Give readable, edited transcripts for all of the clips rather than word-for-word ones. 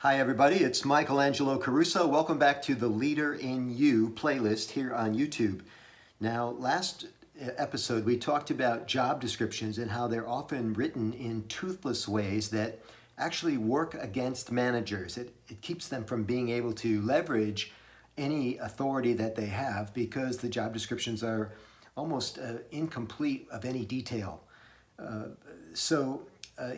Hi everybody, it's Angelo Caruso. Welcome back to the Leader in You playlist here on YouTube. Now, last episode we talked about job descriptions and how they're often written in toothless ways that actually work against managers. It keeps them from being able to leverage any authority that they have because the job descriptions are almost incomplete of any detail.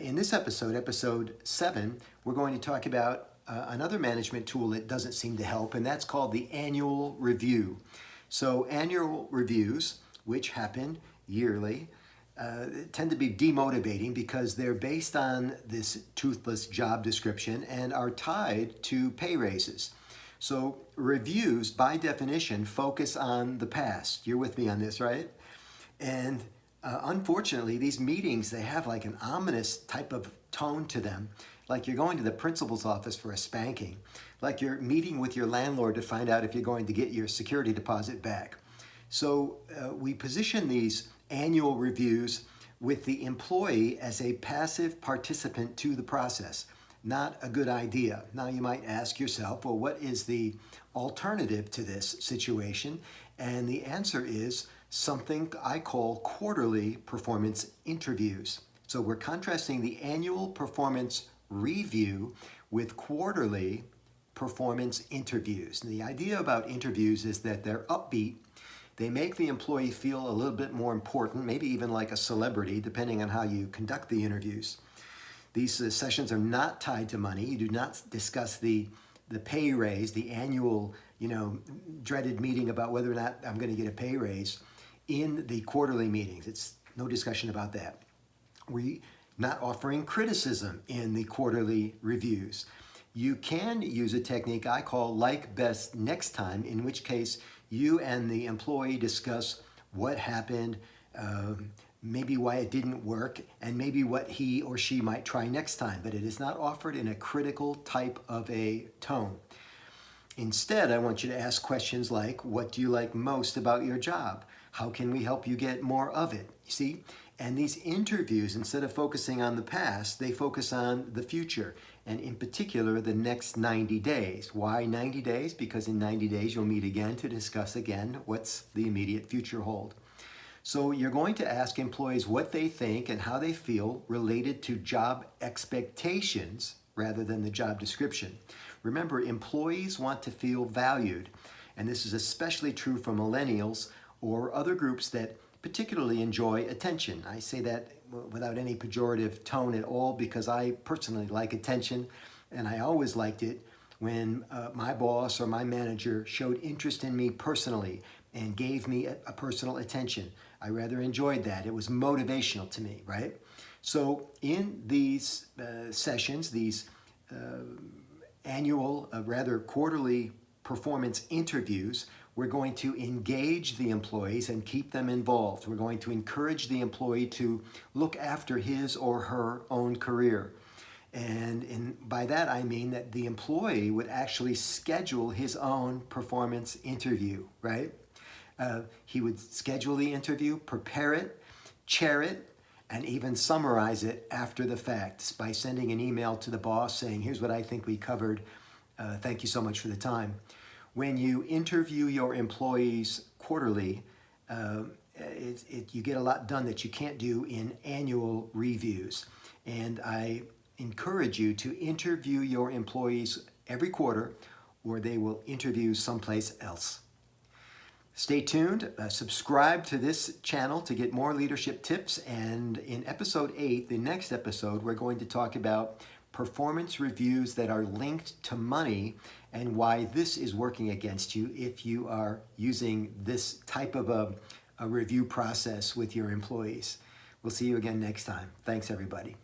In this episode, episode 7, we're going to talk about another management tool that doesn't seem to help, and that's called the annual review. So annual reviews, which happen yearly, tend to be demotivating because they're based on this toothless job description and are tied to pay raises. So reviews, by definition, focus on the past. You're with me on this, right? And unfortunately, these meetings, they have like an ominous type of tone to them, like you're going to the principal's office for a spanking, like you're meeting with your landlord to find out if you're going to get your security deposit back. So we position these annual reviews with the employee as a passive participant to the process. Not a good idea. Now you might ask yourself, well, what is the alternative to this situation? And the answer is something I call quarterly performance interviews. So we're contrasting the annual performance review with quarterly performance interviews. And the idea about interviews is that they're upbeat. They make the employee feel a little bit more important, maybe even like a celebrity, depending on how you conduct the interviews. These sessions are not tied to money. You do not discuss the pay raise, the annual, dreaded meeting about whether or not I'm going to get a pay raise in the quarterly meetings. It's no discussion about that. We're not offering criticism in the quarterly reviews. You can use a technique I call like best next time, in which case you and the employee discuss what happened, maybe why it didn't work, and maybe what he or she might try next time, but it is not offered in a critical type of a tone. Instead, I want you to ask questions like, what do you like most about your job? How can we help you get more of it? You see? And these interviews, instead of focusing on the past, they focus on the future, and in particular, the next 90 days. Why 90 days? Because in 90 days, you'll meet again to discuss again what's the immediate future hold. So you're going to ask employees what they think and how they feel related to job expectations rather than the job description. Remember, employees want to feel valued, and this is especially true for millennials or other groups that particularly enjoy attention. I say that without any pejorative tone at all because I personally like attention, and I always liked it when my boss or my manager showed interest in me personally and gave me a personal attention. I rather enjoyed that. It was motivational to me, right? So in these sessions, these annual, rather quarterly performance interviews, we're going to engage the employees and keep them involved. We're going to encourage the employee to look after his or her own career. And by that I mean that the employee would actually schedule his own performance interview, right? He would schedule the interview, prepare it, chair it, and even summarize it after the fact by sending an email to the boss saying, here's what I think we covered. Thank you so much for the time. When you interview your employees quarterly, you get a lot done that you can't do in annual reviews. And I encourage you to interview your employees every quarter or they will interview someplace else. Stay tuned, subscribe to this channel to get more leadership tips, and in episode 8, the next episode, we're going to talk about performance reviews that are linked to money and why this is working against you if you are using this type of a review process with your employees. We'll see you again next time. Thanks, everybody.